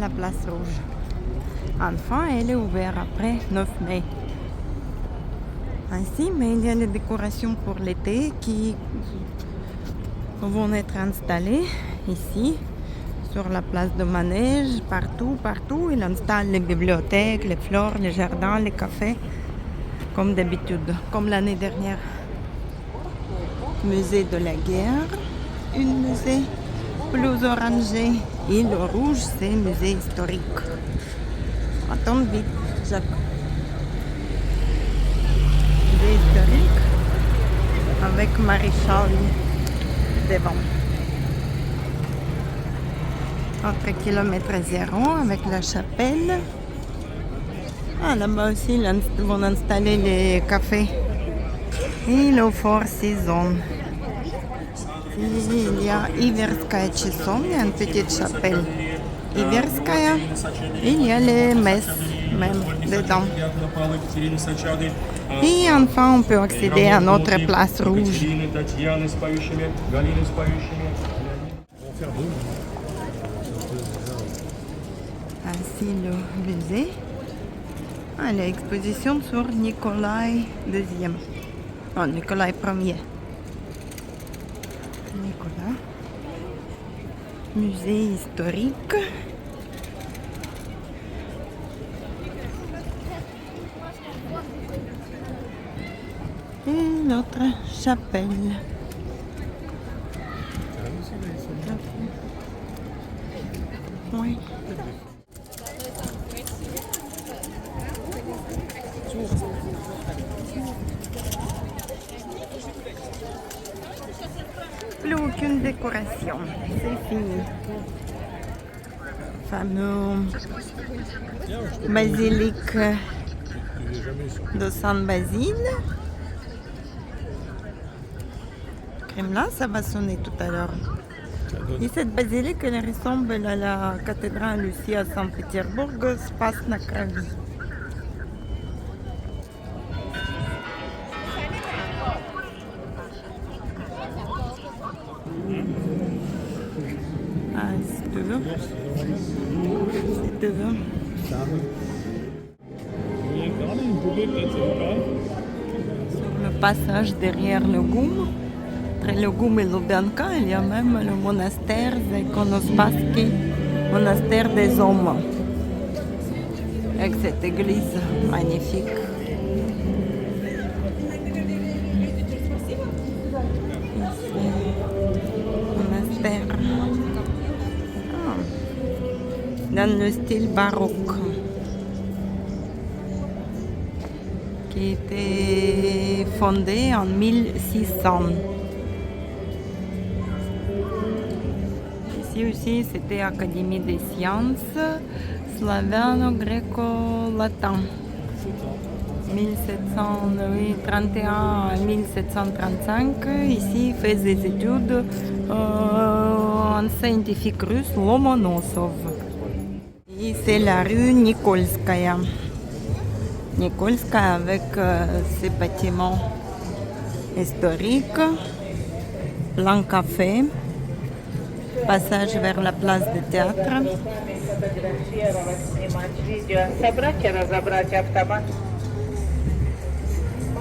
la place Rouge. Enfin, elle est ouverte après 9 mai. Ainsi, mais il y a les décorations pour l'été qui vont être installées ici, sur la place de Manège, partout. Il installe les bibliothèques, les fleurs, les jardins, les cafés, comme d'habitude, comme l'année dernière. Musée de la guerre, une musée plus orangé, et le rouge, c'est musée historique. Attends vite, Jacques. Musée historique avec Maréchal devant. Entre kilomètre zéro avec la chapelle. Ah, là-bas aussi, ils vont installer les cafés. Et le Four Seasons. Il y a Iverskaya Cheson, il y a une petite chapelle Iverskaya. Il y a les messes même dedans. Et enfin, on peut accéder à notre place rouge. Ainsi le musée. Ah, l'exposition sur Nicolas II. Non, Nicolas Ier. Nicolas. Musée historique. Et notre chapelle. Oui. Plus aucune décoration, c'est fini. Fameux basilique de San Basile. Kremlin, ça va sonner tout à l'heure. Et cette basilique, elle ressemble à la cathédrale aussi à Saint-Pétersbourg, Spas na Kravi. Ah, si tu veux. Si tu veux. Sur le passage derrière le Goum, entre le Goum et Lubyanka, il y a même le monastère Ikonospassky, monastère des hommes, avec cette église magnifique. Monastère. Dans le style baroque, qui était fondé en 1600. Ici aussi, c'était Académie des sciences slavano-gréco-latin. 1731 à 1735. Ici, il fait des études en scientifique russe Lomonosov. Et c'est la rue Nikolskaya. Nikolskaya avec ses bâtiments historiques, plan café, passage vers la place de théâtre.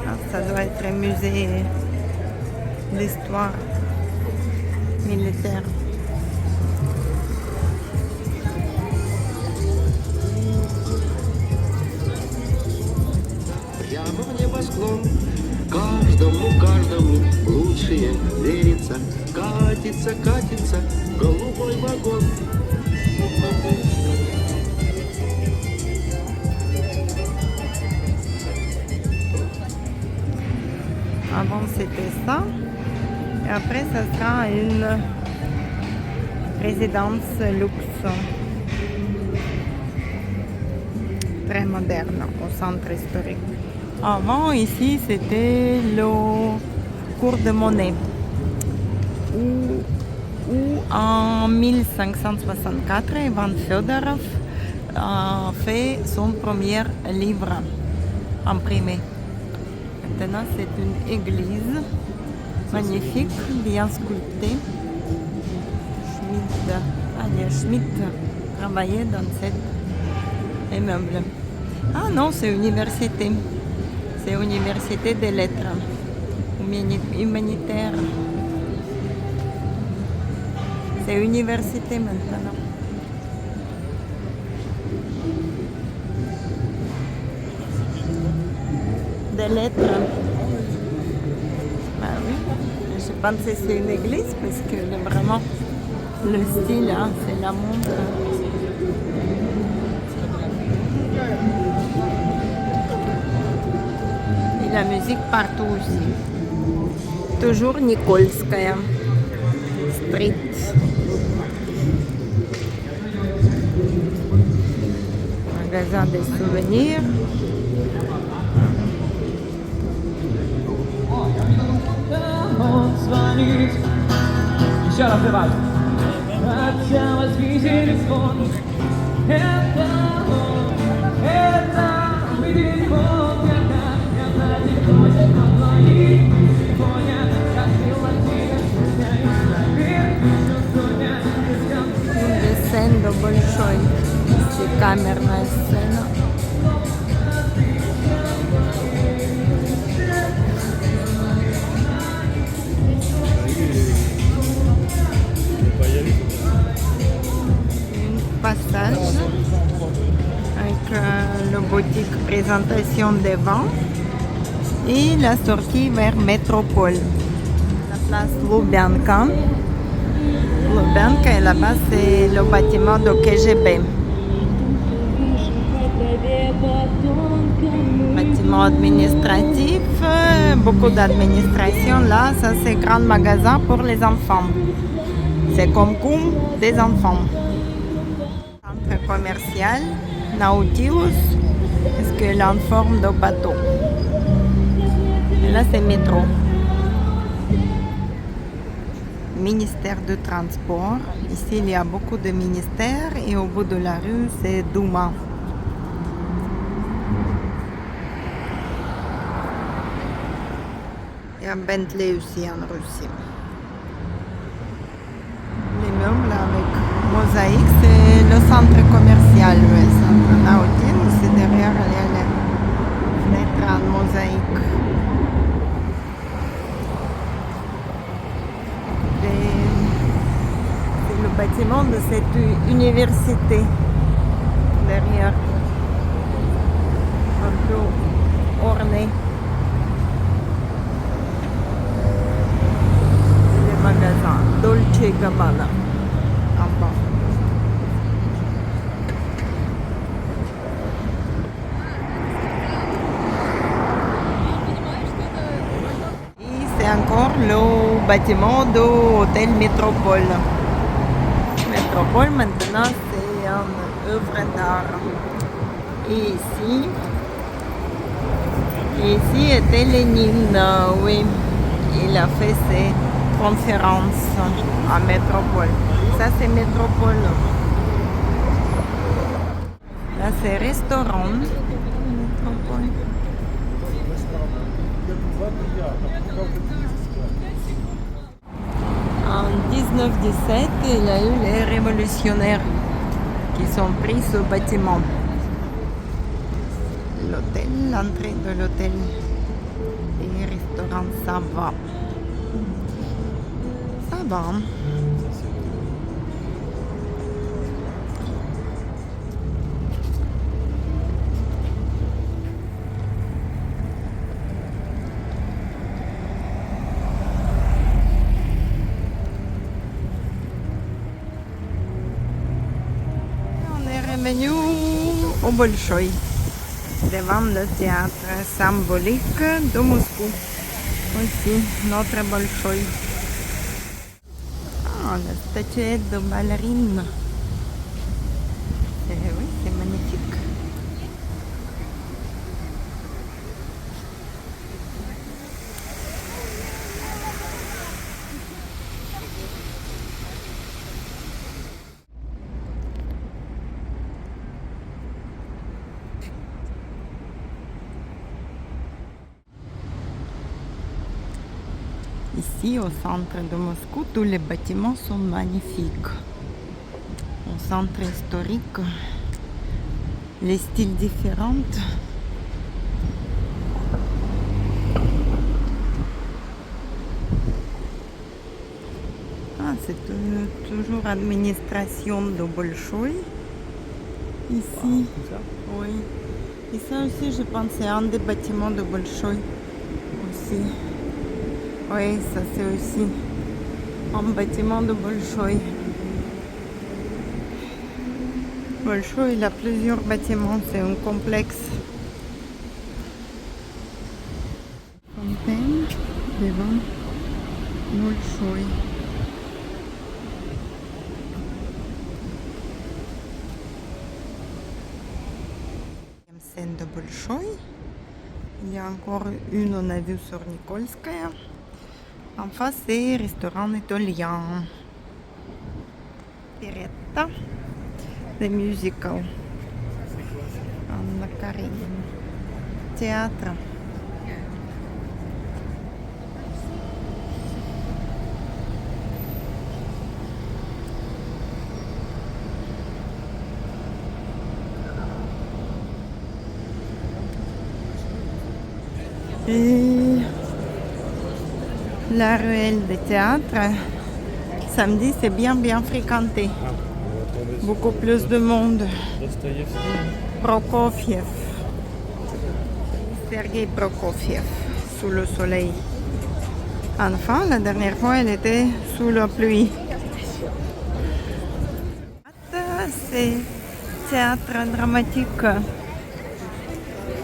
Ah, ça doit être un musée d'histoire militaire. Прямо в небосклон, каждому лучшее верится, катится голубой вагон. Avant c'était ça, et après ça sera une résidence luxe, très moderne au centre historique. Avant ici c'était le cours de monnaie où en 1564 Ivan Fedorov a fait son premier livre imprimé. Maintenant, c'est une église magnifique, bien sculptée. Schmidt travaillé dans cet immeuble. Ah non, c'est université. C'est université des lettres humanitaire. C'est université maintenant. Des lettres. Bah oui. Je pense que c'est une église parce que vraiment le style, hein, c'est la montre. Et la musique partout aussi. Toujours Nikolskaya Street. Magasin des souvenirs. Звонит, еще раз давай. Хотелось видеть он. Это он, это видит он. Это телефоне на моей телефоне. Как мило Descendo большой. C'est камерная сцена. Passage avec le boutique présentation des vents et la sortie vers Métropole. La place Lubyanka. Lubyanka et là-bas c'est le bâtiment de KGB. Bâtiment administratif, beaucoup d'administration. Là, ça c'est grand magasin pour les enfants. C'est comme des enfants. Centre commercial, Nautilus, parce qu'elle est en forme de bateau. Et là, c'est métro. Ministère du transport. Ici, il y a beaucoup de ministères et au bout de la rue, c'est Douma. Il y a Bentley aussi en Russie. L'immeuble avec mosaïque, c'est le centre commercial, le centre Nautilus, c'est derrière les fenêtres en mosaïque. C'est le bâtiment de cette université derrière, un peu orné. Les magasins Dolce Gabbana. Et c'est encore le bâtiment de l'hôtel Métropole. Métropole maintenant c'est une œuvre d'art. Et ici était Lénine, oui. Il a fait ses conférences à Métropole. Ça c'est Métropole. Là c'est restaurant. Métropole. En 1917, il y a eu les révolutionnaires qui sont pris ce bâtiment. L'hôtel, l'entrée de l'hôtel et restaurant, ça va. Ça va. Revenu au Bolchoï, devant le théâtre symbolique de Moscou. Aussi, notre Bolchoï. Ah, la statuette de ballerine. Oui, c'est magnifique. Ici, au centre de Moscou, tous les bâtiments sont magnifiques. On centre historique, les styles différents. Ah, c'est toujours administration de Bolchoï. Ici, oui. Et ça aussi, je pense, c'est un des bâtiments de Bolchoï aussi. Oui, ça c'est aussi un bâtiment de Bolchoï. Bolchoï, il a plusieurs bâtiments, c'est un complexe. Fontaine devant Bolchoï. Scène de Bolchoï. Il y a encore une, on a vu sur Nikolskaya. En face, c'est restaurant italien. Piretta. The musical. Anna Karenina. Théâtre. Et la ruelle de théâtre, samedi, c'est bien fréquenté. Beaucoup plus de monde. Prokofiev. Sergei Prokofiev, sous le soleil. Enfin, la dernière fois, elle était sous la pluie. C'est théâtre dramatique.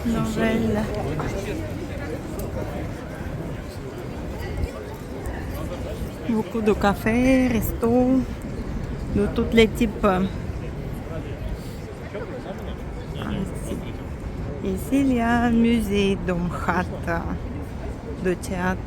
Nouvelle. Beaucoup de cafés, restos, de tous les types. Ici, il y a un musée d'Omkhat, de théâtre.